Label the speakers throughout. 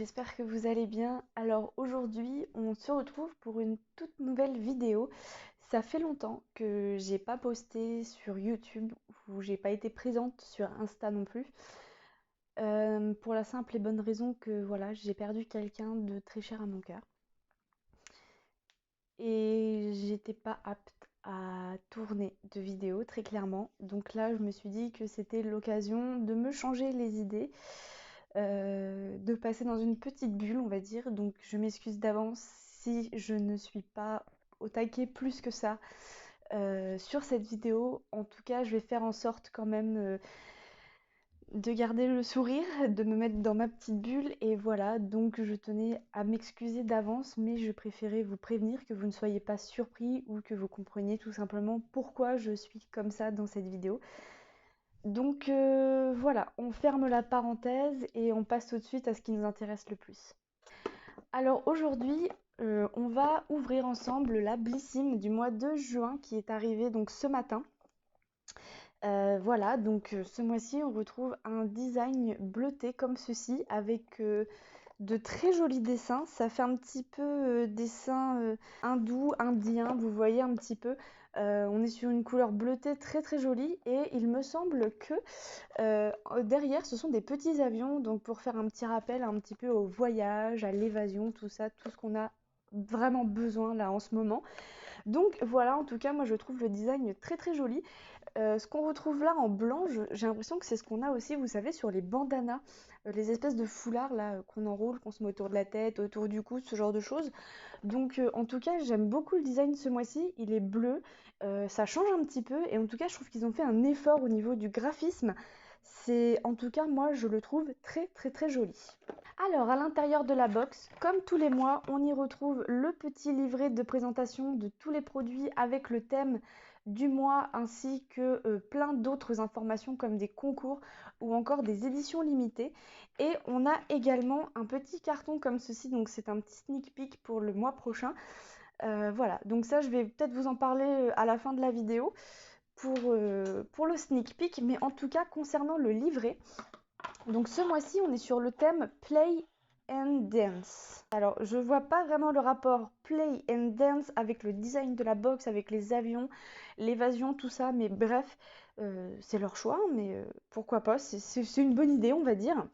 Speaker 1: j'espère que vous allez bien. Alors aujourd'hui, on se retrouve pour une toute nouvelle vidéo. Ça fait longtemps que j'ai pas posté sur YouTube ou j'ai pas été présente sur Insta non plus. Pour la simple et bonne raison que voilà, j'ai perdu quelqu'un de très cher à mon cœur. Et j'étais pas apte à tourner de vidéo très clairement. Donc là, je me suis dit que c'était l'occasion de me changer les idées, de passer dans une petite bulle, on va dire. Donc je m'excuse d'avance si je ne suis pas au taquet plus que ça sur cette vidéo. En tout cas, je vais faire en sorte quand même de garder le sourire, de me mettre dans ma petite bulle et voilà, donc je tenais à m'excuser d'avance, mais je préférais vous prévenir que vous ne soyez pas surpris ou que vous compreniez tout simplement pourquoi je suis comme ça dans cette vidéo. Donc voilà, on ferme la parenthèse et on passe tout de suite à ce qui nous intéresse le plus. Alors aujourd'hui, on va ouvrir ensemble la Blissim du mois de juin qui est arrivée donc ce matin. Voilà, donc ce mois-ci, on retrouve un design bleuté comme ceci avec de très jolis dessins. Ça fait un petit peu dessin hindou, indien, vous voyez un petit peu. On est sur une couleur bleutée très très jolie et il me semble que derrière, ce sont des petits avions, donc pour faire un petit rappel un petit peu au voyage, à l'évasion, tout ça, tout ce qu'on a vraiment besoin là en ce moment. Donc voilà, en tout cas, moi je trouve le design très très joli. Ce qu'on retrouve là en blanc, j'ai l'impression que c'est ce qu'on a aussi, vous savez, sur les bandanas, les espèces de foulards là qu'on enroule, qu'on se met autour de la tête, autour du cou, ce genre de choses. Donc en tout cas, j'aime beaucoup le design ce mois-ci, il est bleu, ça change un petit peu et en tout cas, je trouve qu'ils ont fait un effort au niveau du graphisme. C'est en tout cas, moi, je le trouve très très très joli. Alors, à l'intérieur de la box, comme tous les mois, on y retrouve le petit livret de présentation de tous les produits avec le thème du mois ainsi que plein d'autres informations comme des concours ou encore des éditions limitées. Et on a également un petit carton comme ceci, donc c'est un petit sneak peek pour le mois prochain. Voilà, donc ça je vais peut-être vous en parler à la fin de la vidéo pour le sneak peek, mais en tout cas concernant le livret, donc ce mois-ci, on est sur le thème Play and Dance. Alors, je vois pas vraiment le rapport Play and Dance avec le design de la box, avec les avions, l'évasion, tout ça, mais bref, c'est leur choix, mais pourquoi pas, c'est une bonne idée, on va dire.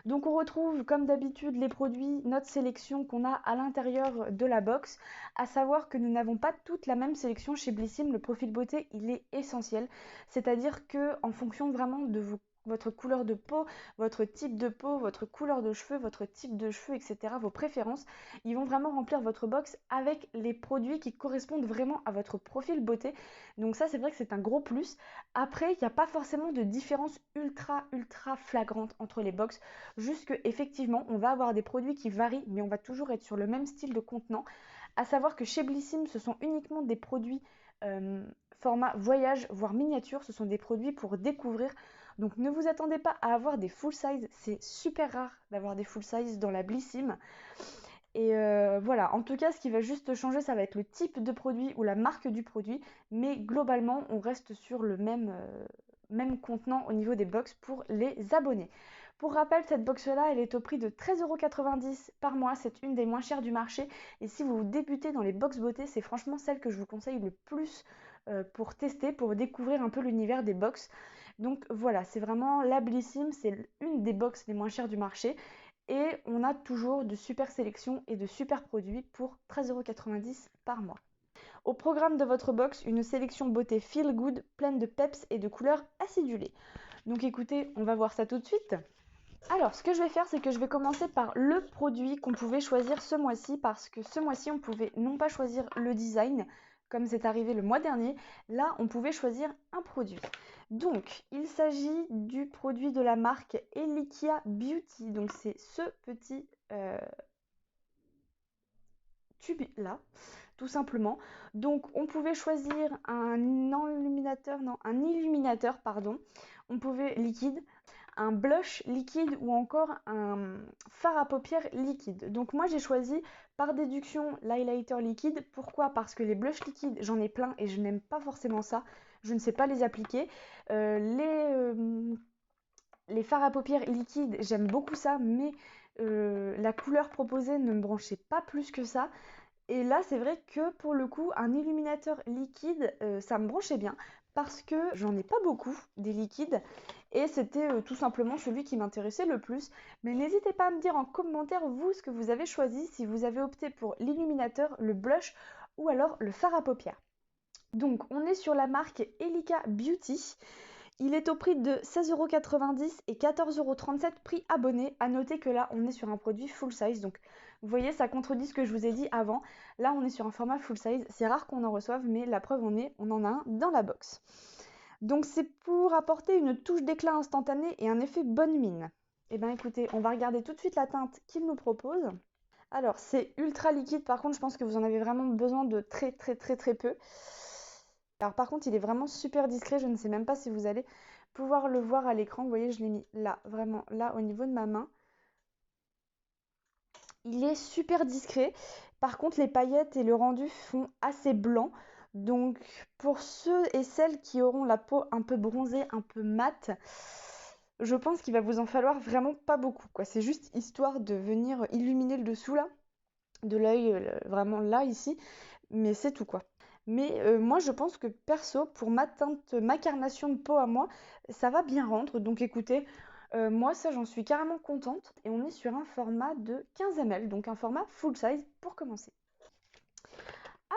Speaker 1: Donc on retrouve comme d'habitude les produits, notre sélection qu'on a à l'intérieur de la box, à savoir que nous n'avons pas toute la même sélection chez Blissim. Le profil beauté, il est essentiel, c'est-à-dire que en fonction vraiment de votre couleur de peau, votre type de peau, votre couleur de cheveux, votre type de cheveux, etc., vos préférences, ils vont vraiment remplir votre box avec les produits qui correspondent vraiment à votre profil beauté. Donc ça, c'est vrai que c'est un gros plus. Après, il n'y a pas forcément de différence ultra flagrante entre les box, juste que effectivement, on va avoir des produits qui varient, mais on va toujours être sur le même style de contenant. À savoir que chez Blissim, ce sont uniquement des produits format voyage, voire miniature. Ce sont des produits pour découvrir. Donc ne vous attendez pas à avoir des full size. C'est super rare d'avoir des full size dans la Blissim. Et voilà, en tout cas, ce qui va juste changer, ça va être le type de produit ou la marque du produit. Mais globalement, on reste sur le même contenant au niveau des box pour les abonnés. Pour rappel, cette box-là, elle est au prix de 13,90 € par mois. C'est une des moins chères du marché. Et si vous débutez dans les box beauté, c'est franchement celle que je vous conseille le plus pour tester, pour découvrir un peu l'univers des box. Donc voilà, c'est vraiment la Blissim, c'est une des box les moins chères du marché. Et on a toujours de super sélections et de super produits pour 13,90 € par mois. Au programme de votre box, une sélection beauté feel good, pleine de peps et de couleurs acidulées. Donc écoutez, on va voir ça tout de suite. Alors, ce que je vais faire, c'est que je vais commencer par le produit qu'on pouvait choisir ce mois-ci, parce que ce mois-ci, on pouvait non pas choisir le design, comme c'est arrivé le mois dernier. Là, on pouvait choisir un produit. Donc, il s'agit du produit de la marque Elikia Beauty. Donc, c'est ce petit tube là, tout simplement. Donc, on pouvait choisir un illuminateur, pardon. On pouvait liquide, un blush liquide ou encore un fard à paupières liquide. Donc moi j'ai choisi par déduction l'highlighter liquide. Pourquoi? Parce que les blushs liquides, j'en ai plein et je n'aime pas forcément ça. Je ne sais pas les appliquer. Les fards à paupières liquides, j'aime beaucoup ça, mais La couleur proposée ne me branchait pas plus que ça. Et là, c'est vrai que pour le coup, un illuminateur liquide, ça me branchait bien parce que j'en ai pas beaucoup des liquides et c'était tout simplement celui qui m'intéressait le plus. Mais n'hésitez pas à me dire en commentaire, vous, ce que vous avez choisi, si vous avez opté pour l'illuminateur, le blush ou alors le fard à paupières. Donc, on est sur la marque Elika Beauty. Il est au prix de 16,90 € et 14,37 € prix abonné. À noter que là, on est sur un produit full size. Donc, vous voyez, ça contredit ce que je vous ai dit avant. Là, on est sur un format full size. C'est rare qu'on en reçoive, mais la preuve on en a un dans la box. Donc, c'est pour apporter une touche d'éclat instantané et un effet bonne mine. Eh bien, écoutez, on va regarder tout de suite la teinte qu'il nous propose. Alors, c'est ultra liquide. Par contre, je pense que vous en avez vraiment besoin de très peu. Alors par contre, il est vraiment super discret, je ne sais même pas si vous allez pouvoir le voir à l'écran. Vous voyez, je l'ai mis là, vraiment là au niveau de ma main. Il est super discret. Par contre, les paillettes et le rendu font assez blanc. Donc pour ceux et celles qui auront la peau un peu bronzée, un peu mate, je pense qu'il va vous en falloir vraiment pas beaucoup, quoi. C'est juste histoire de venir illuminer le dessous là, de l'œil, vraiment là, ici. Mais c'est tout, quoi. Mais moi, je pense que perso, pour ma teinte, ma carnation de peau à moi, ça va bien rendre. Donc écoutez, moi, ça, j'en suis carrément contente. Et on est sur un format de 15 ml, donc un format full size pour commencer.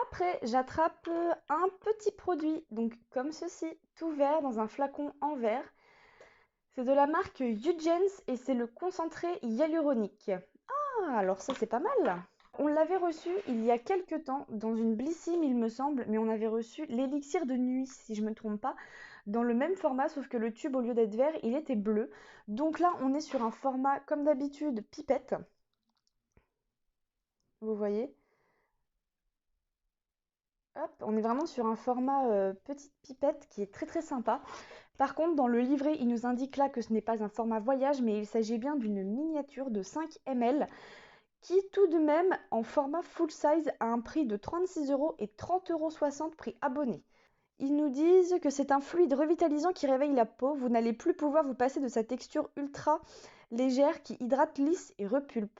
Speaker 1: Après, j'attrape un petit produit, donc comme ceci, tout vert dans un flacon en verre. C'est de la marque Eugens et c'est le concentré hyaluronique. Ah, alors ça, c'est pas mal. On l'avait reçu il y a quelques temps dans une Blissim, il me semble, mais on avait reçu l'élixir de nuit, si je ne me trompe pas, dans le même format, sauf que le tube, au lieu d'être vert, il était bleu. Donc là, on est sur un format, comme d'habitude, pipette. Vous voyez? Hop, on est vraiment sur un format petite pipette qui est très sympa. Par contre, dans le livret, il nous indique là que ce n'est pas un format voyage, mais il s'agit bien d'une miniature de 5 ml qui tout de même en format full size a un prix de 36 € et 30,60 € prix abonné. Ils nous disent que c'est un fluide revitalisant qui réveille la peau. Vous n'allez plus pouvoir vous passer de sa texture ultra légère qui hydrate, lisse et repulpe.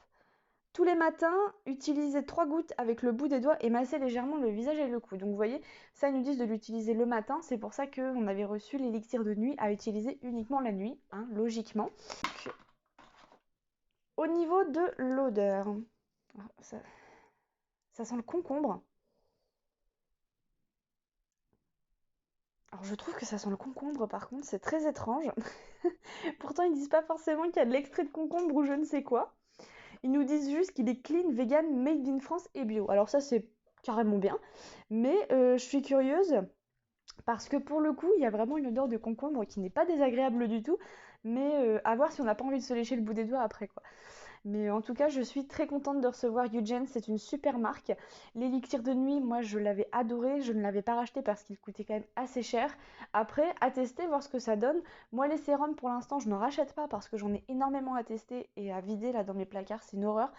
Speaker 1: Tous les matins, utilisez 3 gouttes avec le bout des doigts et massez légèrement le visage et le cou. Donc vous voyez, ça ils nous disent de l'utiliser le matin. C'est pour ça qu'on avait reçu l'élixir de nuit à utiliser uniquement la nuit, hein, logiquement. Donc, au niveau de l'odeur, ça sent le concombre. Alors je trouve que ça sent le concombre par contre, c'est très étrange. Pourtant ils disent pas forcément qu'il y a de l'extrait de concombre ou je ne sais quoi. Ils nous disent juste qu'il est clean, vegan, made in France et bio. Alors ça c'est carrément bien. Mais je suis curieuse parce que pour le coup il y a vraiment une odeur de concombre qui n'est pas désagréable du tout. Mais à voir si on n'a pas envie de se lécher le bout des doigts après, quoi. Mais en tout cas, je suis très contente de recevoir Eugens, c'est une super marque. L'élixir de nuit, moi je l'avais adoré, je ne l'avais pas racheté parce qu'il coûtait quand même assez cher. Après, à tester, voir ce que ça donne. Moi les sérums pour l'instant je n'en rachète pas parce que j'en ai énormément à tester et à vider là dans mes placards, c'est une horreur.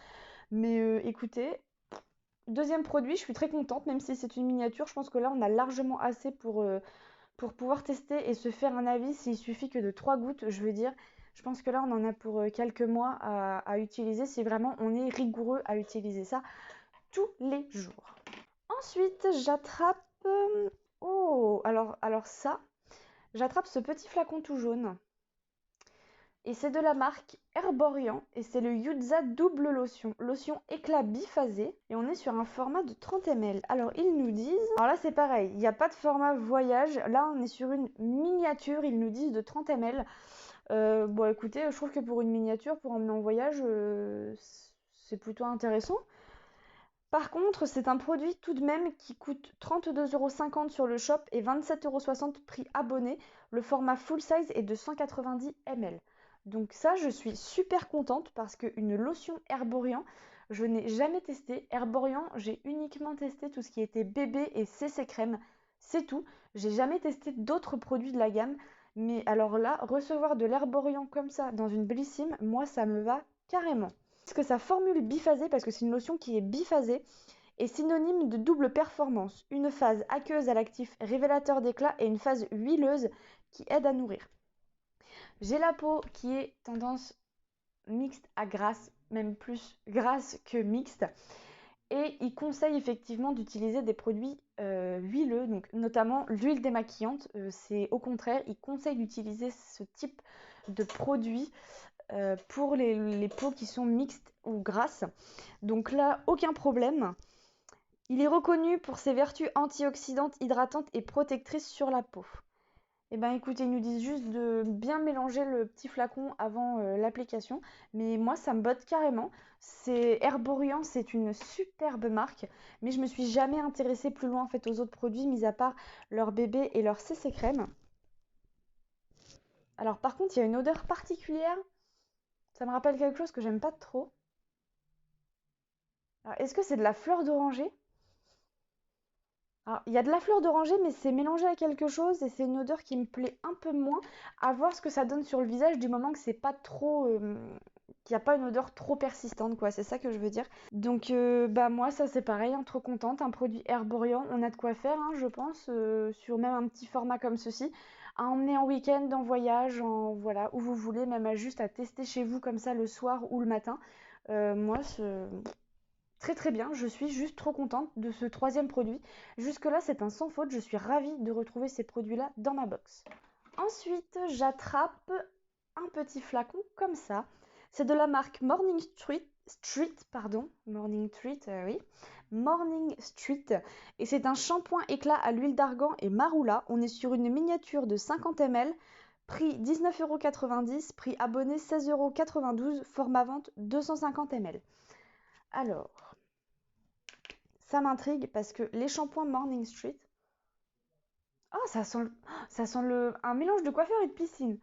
Speaker 1: Mais écoutez, deuxième produit, je suis très contente, même si c'est une miniature, je pense que là on a largement assez pour pouvoir tester et se faire un avis s'il suffit que de 3 gouttes, je veux dire. Je pense que là, on en a pour quelques mois à utiliser si vraiment on est rigoureux à utiliser ça tous les jours. Ensuite, j'attrape... oh, alors ça, j'attrape ce petit flacon tout jaune. Et c'est de la marque Herborian et c'est le Yuza double lotion. Lotion éclat biphasé et on est sur un format de 30 ml. Alors ils nous disent... Alors là c'est pareil, il n'y a pas de format voyage. Là on est sur une miniature, ils nous disent de 30 ml. Bon écoutez, je trouve que pour une miniature, pour emmener en voyage, c'est plutôt intéressant. Par contre, c'est un produit tout de même qui coûte 32,50 € sur le shop et 27,60 € prix abonné. Le format full size est de 190 ml. Donc ça, je suis super contente parce qu'une lotion Herborian, je n'ai jamais testé. Herborian, j'ai uniquement testé tout ce qui était bébé et CC crème. C'est tout. J'ai jamais testé d'autres produits de la gamme. Mais alors là, recevoir de l'Herborian comme ça dans une Blissim, moi, ça me va carrément. Parce que sa formule biphasée, parce que c'est une lotion qui est biphasée, est synonyme de double performance. Une phase aqueuse à l'actif révélateur d'éclat et une phase huileuse qui aide à nourrir. J'ai la peau qui est tendance mixte à grasse, même plus grasse que mixte. Et il conseille effectivement d'utiliser des produits huileux, donc notamment l'huile démaquillante. C'est au contraire, il conseille d'utiliser ce type de produit pour les peaux qui sont mixtes ou grasses. Donc là, aucun problème. Il est reconnu pour ses vertus antioxydantes, hydratantes et protectrices sur la peau. Eh ben écoutez, ils nous disent juste de bien mélanger le petit flacon avant l'application, mais moi ça me botte carrément. C'est Herborian, c'est une superbe marque, mais je me suis jamais intéressée plus loin en fait aux autres produits, mis à part leur bébé et leur CC crème. Alors par contre, il y a une odeur particulière, ça me rappelle quelque chose que j'aime pas trop. Alors, est-ce que c'est de la fleur d'oranger? Alors, il y a de la fleur d'oranger, mais c'est mélangé à quelque chose et c'est une odeur qui me plaît un peu moins. À voir ce que ça donne sur le visage du moment que c'est pas trop, qu'il n'y a pas une odeur trop persistante, quoi. C'est ça que je veux dire. Donc, bah moi, ça c'est pareil, hein, trop contente. Un produit Herborian, on a de quoi faire, hein, je pense, sur même un petit format comme ceci, à emmener en week-end, en voyage, en voilà, où vous voulez, même juste à tester chez vous comme ça le soir ou le matin. Moi, très très bien, je suis juste trop contente de ce troisième produit. Jusque-là, c'est un sans faute, je suis ravie de retrouver ces produits-là dans ma box. Ensuite, j'attrape un petit flacon comme ça. C'est de la marque Morning Street, pardon, Morning Street, oui, Morning Street. Et c'est un shampoing éclat à l'huile d'argan et marula. On est sur une miniature de 50 ml, prix 19,90 €, prix abonné 16,92 €, format vente 250 ml. Alors, ça m'intrigue parce que les shampoings Morning Street, oh, ça sent un mélange de coiffeur et de piscine.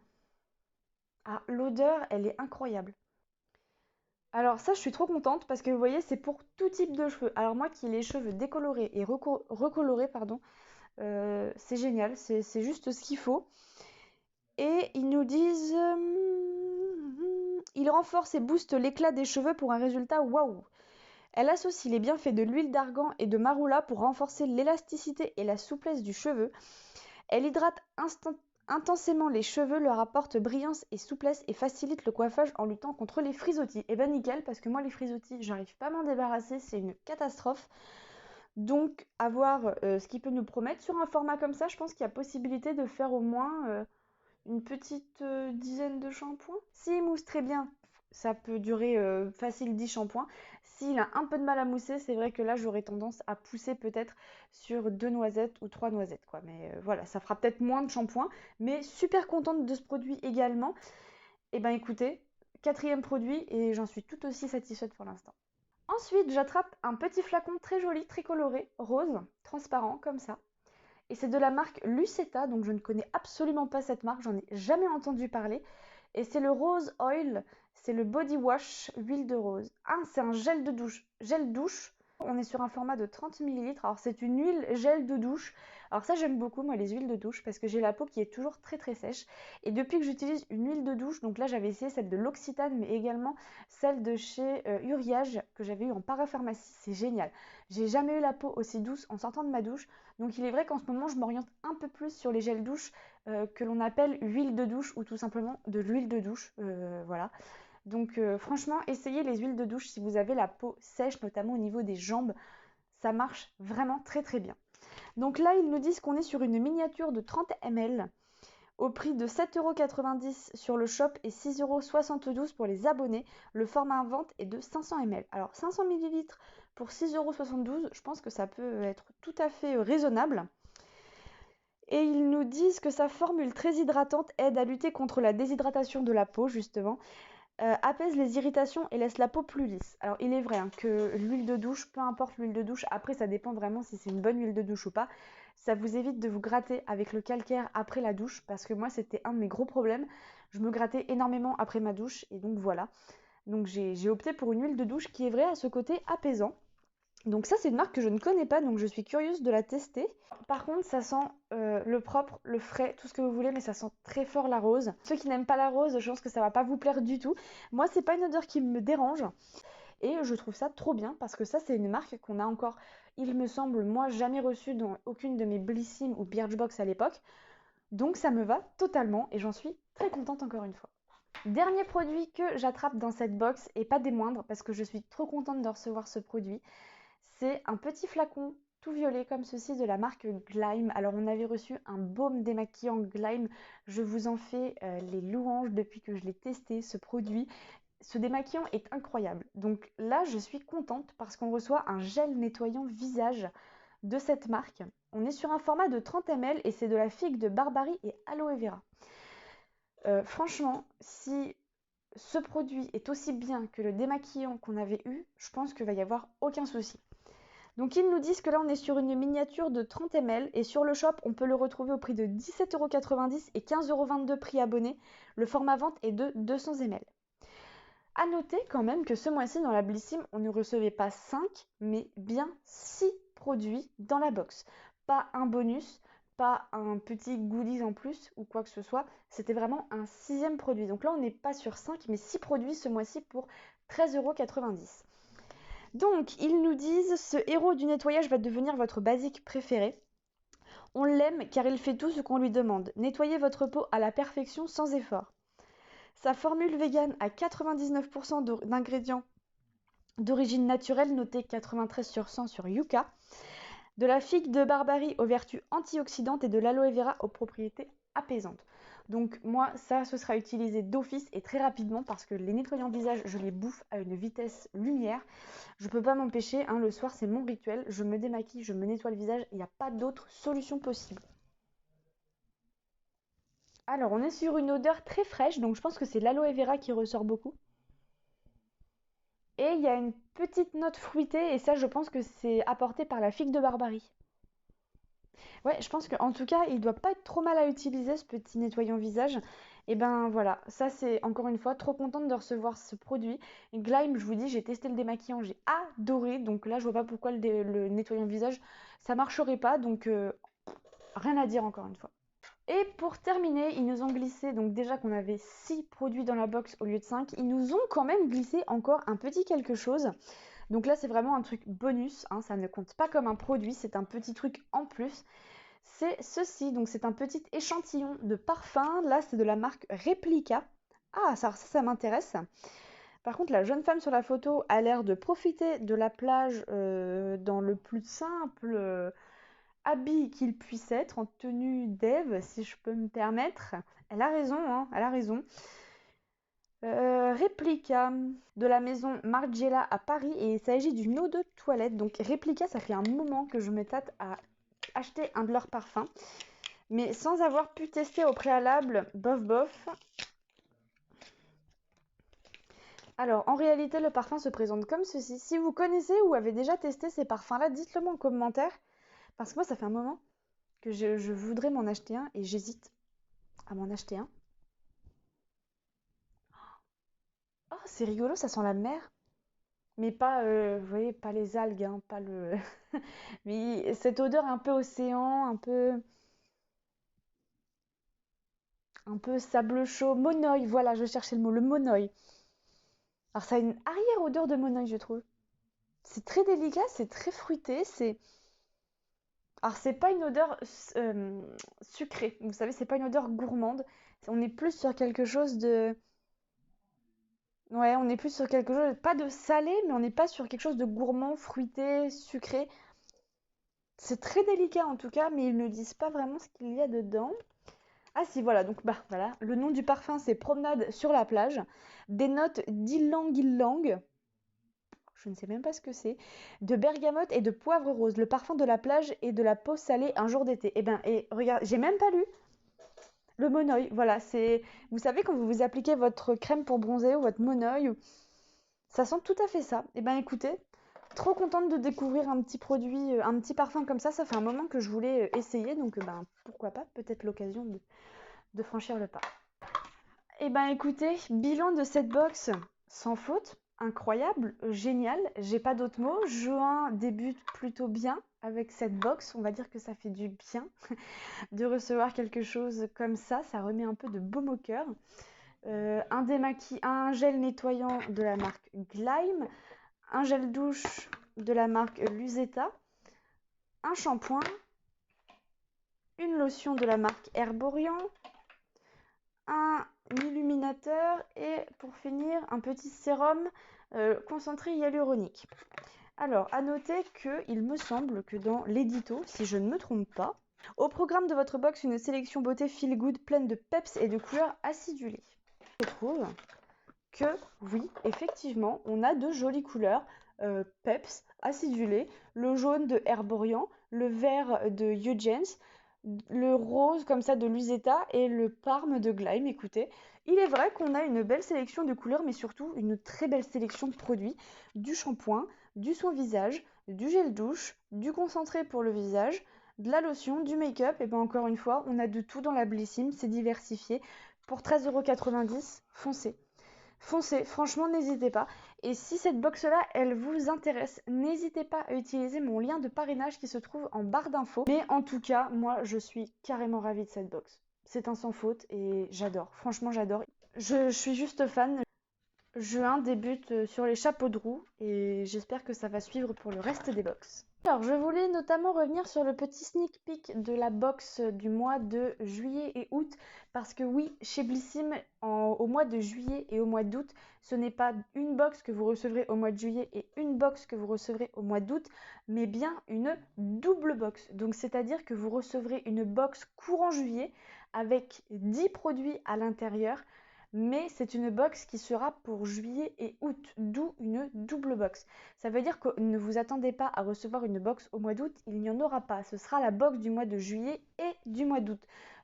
Speaker 1: Ah, l'odeur, elle est incroyable. Alors ça, je suis trop contente parce que vous voyez, c'est pour tout type de cheveux. Alors moi qui ai les cheveux décolorés et recolorés, pardon, c'est génial, c'est juste ce qu'il faut. Et ils nous disent, il renforce et booste l'éclat des cheveux pour un résultat waouh. Elle associe les bienfaits de l'huile d'argan et de marula pour renforcer l'élasticité et la souplesse du cheveu. Elle hydrate intensément les cheveux, leur apporte brillance et souplesse et facilite le coiffage en luttant contre les frisottis. Et ben nickel, parce que moi les frisottis, j'arrive pas à m'en débarrasser, c'est une catastrophe. Donc à voir ce qu'il peut nous promettre. Sur un format comme ça, je pense qu'il y a possibilité de faire au moins une petite dizaine de shampoings. S'il mousse très bien, ça peut durer facile 10 shampoings. S'il a un peu de mal à mousser, c'est vrai que là j'aurais tendance à pousser peut-être sur 2 noisettes ou 3 noisettes, quoi. Mais voilà, ça fera peut-être moins de shampoing. Mais super contente de ce produit également. Et ben écoutez, quatrième produit et j'en suis tout aussi satisfaite pour l'instant. Ensuite, j'attrape un petit flacon très joli, très coloré, rose, transparent comme ça. Et c'est de la marque Lucetta, donc je ne connais absolument pas cette marque, j'en ai jamais entendu parler. Et c'est le Rose Oil, c'est le body wash huile de rose. Ah, c'est un gel de douche. Gel douche, on est sur un format de 30 ml. Alors c'est une huile gel de douche. Alors ça j'aime beaucoup moi les huiles de douche parce que j'ai la peau qui est toujours très très sèche. Et depuis que j'utilise une huile de douche, donc là j'avais essayé celle de l'Occitane mais également celle de chez Uriage que j'avais eu en parapharmacie, c'est génial. J'ai jamais eu la peau aussi douce en sortant de ma douche. Donc il est vrai qu'en ce moment je m'oriente un peu plus sur les gels douche que l'on appelle huile de douche ou tout simplement de l'huile de douche. Voilà. Donc franchement, essayez les huiles de douche si vous avez la peau sèche, notamment au niveau des jambes. Ça marche vraiment très très bien. Donc là, ils nous disent qu'on est sur une miniature de 30 ml au prix de 7,90 € sur le shop et 6,72 € pour les abonnés. Le format vente est de 500 ml. Alors 500 ml pour 6,72 €, je pense que ça peut être tout à fait raisonnable. Et ils nous disent que sa formule très hydratante aide à lutter contre la déshydratation de la peau, justement, apaise les irritations et laisse la peau plus lisse. Alors il est vrai hein, que l'huile de douche, peu importe l'huile de douche, après ça dépend vraiment si c'est une bonne huile de douche ou pas, ça vous évite de vous gratter avec le calcaire après la douche, parce que moi c'était un de mes gros problèmes, je me grattais énormément après ma douche, et donc voilà. Donc j'ai opté pour une huile de douche qui est vrai à ce côté apaisant. Donc ça c'est une marque que je ne connais pas, donc je suis curieuse de la tester. Par contre ça sent le propre, le frais, tout ce que vous voulez, mais ça sent très fort la rose. Ceux qui n'aiment pas la rose, je pense que ça va pas vous plaire du tout. Moi c'est pas une odeur qui me dérange et je trouve ça trop bien parce que ça c'est une marque qu'on a encore, il me semble, moi jamais reçue dans aucune de mes Blissim ou Birchbox à l'époque. Donc ça me va totalement et j'en suis très contente encore une fois. Dernier produit que j'attrape dans cette box, et pas des moindres, parce que je suis trop contente de recevoir ce produit, c'est un petit flacon tout violet comme ceci de la marque Glyme. Alors on avait reçu un baume démaquillant Glyme, je vous en fais les louanges depuis que je l'ai testé ce produit. Ce démaquillant est incroyable. Donc là je suis contente parce qu'on reçoit un gel nettoyant visage de cette marque. On est sur un format de 30 ml et c'est de la figue de barbarie et aloe vera. Franchement, si ce produit est aussi bien que le démaquillant qu'on avait eu, je pense qu'il va y avoir aucun souci. Donc ils nous disent que là on est sur une miniature de 30 ml et sur le shop on peut le retrouver au prix de 17,90 € et 15,22 € prix abonné. Le format vente est de 200 ml. A noter quand même que ce mois-ci dans la Blissim on ne recevait pas 5 mais bien 6 produits dans la box. Pas un bonus, pas un petit goodies en plus ou quoi que ce soit, c'était vraiment un 6e produit. Donc là on n'est pas sur 5 mais 6 produits ce mois-ci pour 13,90 €. Donc, ils nous disent, ce héros du nettoyage va devenir votre basique préféré. On l'aime car il fait tout ce qu'on lui demande. Nettoyez votre peau à la perfection sans effort. Sa formule vegan à 99% d'ingrédients d'origine naturelle, noté 93 sur 100 sur Yuka. De la figue de barbarie aux vertus antioxydantes et de l'aloe vera aux propriétés apaisantes. Donc moi, ça, ce sera utilisé d'office et très rapidement parce que les nettoyants visage, je les bouffe à une vitesse lumière. Je peux pas m'empêcher, hein, le soir, c'est mon rituel. Je me démaquille, je me nettoie le visage. Il n'y a pas d'autre solution possible. Alors, on est sur une odeur très fraîche, donc je pense que c'est l'aloe vera qui ressort beaucoup. Et il y a une petite note fruitée, et ça, je pense que c'est apporté par la figue de barbarie. Ouais, je pense qu'en tout cas, il doit pas être trop mal à utiliser ce petit nettoyant visage. Et ben voilà, ça c'est encore une fois trop contente de recevoir ce produit. Et Glyme, je vous dis, j'ai testé le démaquillant, j'ai adoré. Donc là, je vois pas pourquoi le nettoyant visage ça marcherait pas. Donc rien à dire encore une fois. Et pour terminer, ils nous ont glissé, donc déjà qu'on avait 6 produits dans la box au lieu de 5, ils nous ont quand même glissé encore un petit quelque chose. Donc là, c'est vraiment un truc bonus, hein, ça ne compte pas comme un produit, c'est un petit truc en plus. C'est ceci, donc c'est un petit échantillon de parfum. Là, c'est de la marque Replica. Ah, ça m'intéresse. Par contre, la jeune femme sur la photo a l'air de profiter de la plage dans le plus simple habit qu'il puisse être, en tenue d'Ève, si je peux me permettre. Elle a raison, hein, elle a raison. Replica de la maison Margiela à Paris et il s'agit d'une eau de toilette. Donc Replica, ça fait un moment que je me tâte à acheter un de leurs parfums. Mais sans avoir pu tester au préalable, bof bof. Alors, en réalité, le parfum se présente comme ceci. Si vous connaissez ou avez déjà testé ces parfums-là, dites-le moi en commentaire. Parce que moi, ça fait un moment que je voudrais m'en acheter un et j'hésite à m'en acheter un. Oh, c'est rigolo, ça sent la mer. Mais pas, vous voyez, pas les algues, hein, pas le... Mais cette odeur un peu océan, un peu sable chaud, monoï, voilà, je cherchais le mot, le monoï. Alors ça a une arrière-odeur de monoï, je trouve. C'est très délicat, c'est très fruité, c'est... Alors c'est pas une odeur sucrée, vous savez, c'est pas une odeur gourmande. On est plus sur quelque chose de... Ouais, on est plus sur quelque chose, pas de salé, mais on n'est pas sur quelque chose de gourmand, fruité, sucré. C'est très délicat en tout cas, mais ils ne disent pas vraiment ce qu'il y a dedans. Ah si, voilà, donc bah voilà, le nom du parfum c'est Promenade sur la plage. Des notes d'ylang-ylang, je ne sais même pas ce que c'est, de bergamote et de poivre rose, le parfum de la plage et de la peau salée un jour d'été. Et regarde, j'ai même pas lu le monoï. Voilà, c'est, vous savez quand vous vous appliquez votre crème pour bronzer ou votre monoï, ça sent tout à fait ça. Et ben écoutez, trop contente de découvrir un petit produit, un petit parfum comme ça. Ça fait un moment que je voulais essayer, donc ben pourquoi pas, peut-être l'occasion de franchir le pas. Et ben écoutez, bilan de cette box sans faute, incroyable, génial, j'ai pas d'autres mots. Juin débute plutôt bien avec cette box, on va dire que ça fait du bien de recevoir quelque chose comme ça remet un peu de baume au cœur. Un gel nettoyant de la marque Glyme, un gel douche de la marque Luseta, un shampoing, une lotion de la marque Herborian, un illuminateur et pour finir un petit sérum concentré hyaluronique. Alors, à noter qu'il me semble que dans l'édito, si je ne me trompe pas, au programme de votre box, une sélection beauté feel good pleine de peps et de couleurs acidulées. Je trouve que oui, effectivement, on a de jolies couleurs peps, acidulées, le jaune de Herborian, le vert de Eugens, le rose comme ça de Lusetta et le parme de Gleim. Écoutez, il est vrai qu'on a une belle sélection de couleurs, mais surtout une très belle sélection de produits, du shampoing, du soin visage, du gel douche, du concentré pour le visage, de la lotion, du make-up, et bien encore une fois, on a de tout dans la Blissim, c'est diversifié. Pour 13,90 €, foncez. Foncez, franchement, n'hésitez pas. Et si cette box-là, elle vous intéresse, n'hésitez pas à utiliser mon lien de parrainage qui se trouve en barre d'infos. Mais en tout cas, moi, je suis carrément ravie de cette box. C'est un sans faute et j'adore. Franchement, j'adore. Je suis juste fan. Juin débute sur les chapeaux de roue et j'espère que ça va suivre pour le reste des box. Alors, je voulais notamment revenir sur le petit sneak peek de la box du mois de juillet et août parce que oui, chez Blissim, au mois de juillet et au mois d'août, ce n'est pas une box que vous recevrez au mois de juillet et une box que vous recevrez au mois d'août, mais bien une double box. Donc, c'est-à-dire que vous recevrez une box courant juillet avec 10 produits à l'intérieur, mais c'est une box qui sera pour juillet et août, d'où une double box. Ça veut dire que ne vous attendez pas à recevoir une box au mois d'août, il n'y en aura pas. Ce sera la box du mois de juillet et du mois d'août.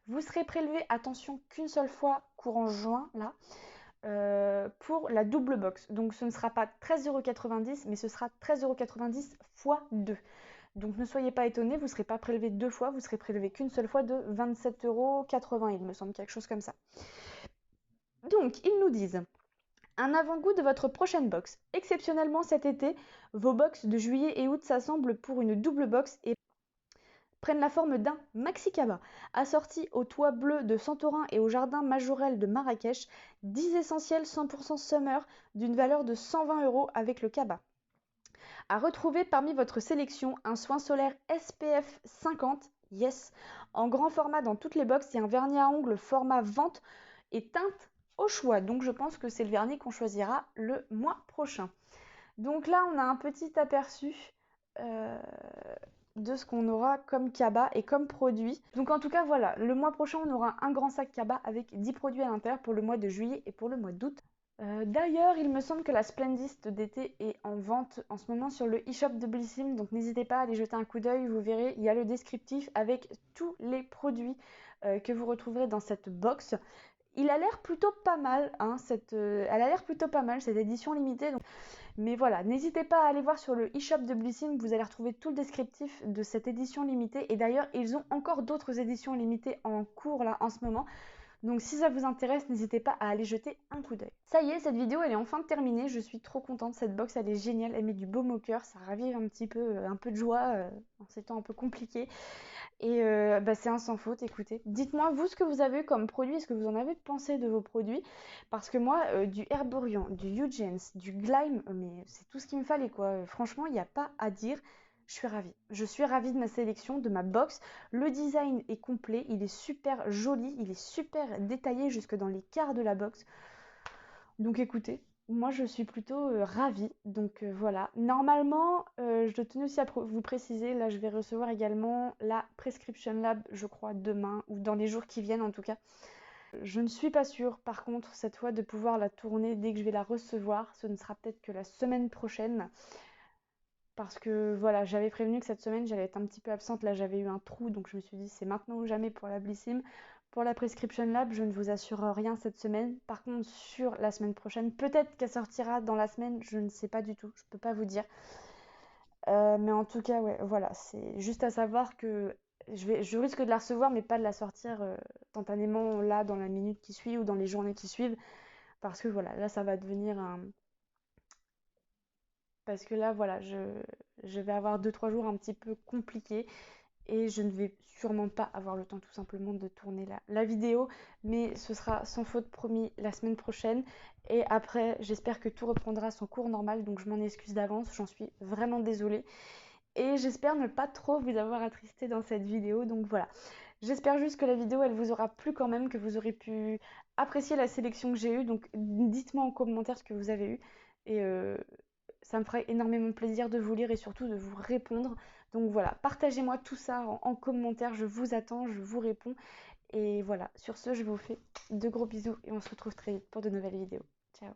Speaker 1: Vous serez prélevé, attention, qu'une seule fois courant juin, là, pour la double box. Donc ce ne sera pas 13,90 €, mais ce sera 13,90 € x 2. Donc ne soyez pas étonnés, vous ne serez pas prélevé deux fois, vous serez prélevé qu'une seule fois de 27,80 €, il me semble, quelque chose comme ça. Donc, ils nous disent un avant-goût de votre prochaine box. Exceptionnellement cet été, vos box de juillet et août s'assemblent pour une double box et prennent la forme d'un maxi cabas. Assorti au toit bleu de Santorin et au jardin majorel de Marrakech, 10 essentiels 100% summer d'une valeur de 120 € avec le cabas. À retrouver parmi votre sélection un soin solaire SPF 50, yes, en grand format dans toutes les box et un vernis à ongles format vente et teinte au choix. Donc je pense que c'est le vernis qu'on choisira le mois prochain. Donc là on a un petit aperçu de ce qu'on aura comme cabas et comme produit. Donc en tout cas voilà, le mois prochain on aura un grand sac cabas avec 10 produits à l'intérieur pour le mois de juillet et pour le mois d'août. D'ailleurs, il me semble que la Splendist d'été est en vente en ce moment sur le e-shop de Blissim, donc n'hésitez pas à aller jeter un coup d'œil, vous verrez, il y a le descriptif avec tous les produits que vous retrouverez dans cette box. Il a l'air plutôt pas mal, hein, elle a l'air plutôt pas mal cette édition limitée. Donc... Mais voilà, n'hésitez pas à aller voir sur le e-shop de Blissim, vous allez retrouver tout le descriptif de cette édition limitée. Et d'ailleurs, ils ont encore d'autres éditions limitées en cours là en ce moment. Donc si ça vous intéresse, n'hésitez pas à aller jeter un coup d'œil. Ça y est, cette vidéo elle est enfin terminée, je suis trop contente, cette box elle est géniale, elle met du baume au cœur, ça ravive un petit peu, de joie en ces temps un peu compliqués. Et c'est un sans faute, écoutez. Dites-moi vous ce que vous avez comme produit, est-ce que vous en avez pensé de vos produits? Parce que moi, du Herborian, du Eugens, du Gleim, mais c'est tout ce qu'il me fallait quoi. Franchement, il n'y a pas à dire. Je suis ravie. Je suis ravie de ma sélection, de ma box. Le design est complet, il est super joli, il est super détaillé jusque dans les quarts de la box. Donc écoutez, moi je suis plutôt ravie. Donc voilà. Normalement, je tenais aussi à vous préciser, là je vais recevoir également la Prescription Lab, je crois, demain ou dans les jours qui viennent en tout cas. Je ne suis pas sûre par contre cette fois de pouvoir la tourner dès que je vais la recevoir. Ce ne sera peut-être que la semaine prochaine. Parce que voilà, j'avais prévenu que cette semaine j'allais être un petit peu absente, là j'avais eu un trou, donc je me suis dit c'est maintenant ou jamais pour la Blissim. Pour la Prescription Lab, je ne vous assure rien cette semaine. Par contre, sur la semaine prochaine, peut-être qu'elle sortira dans la semaine, je ne sais pas du tout, je peux pas vous dire. Mais en tout cas, ouais, voilà, c'est juste à savoir que je risque de la recevoir, mais pas de la sortir instantanément là dans la minute qui suit ou dans les journées qui suivent. Parce que voilà, là ça va devenir un... Parce que là, voilà, je vais avoir 2-3 jours un petit peu compliqués et je ne vais sûrement pas avoir le temps tout simplement de tourner la vidéo, mais ce sera sans faute promis la semaine prochaine. Et après, j'espère que tout reprendra son cours normal, donc je m'en excuse d'avance, j'en suis vraiment désolée. Et j'espère ne pas trop vous avoir attristé dans cette vidéo, donc voilà. J'espère juste que la vidéo, elle vous aura plu quand même, que vous aurez pu apprécier la sélection que j'ai eue. Donc dites-moi en commentaire ce que vous avez eu. Et ça me ferait énormément plaisir de vous lire et surtout de vous répondre. Donc voilà, partagez-moi tout ça en commentaire. Je vous attends, je vous réponds. Et voilà, sur ce, je vous fais de gros bisous et on se retrouve très vite pour de nouvelles vidéos. Ciao!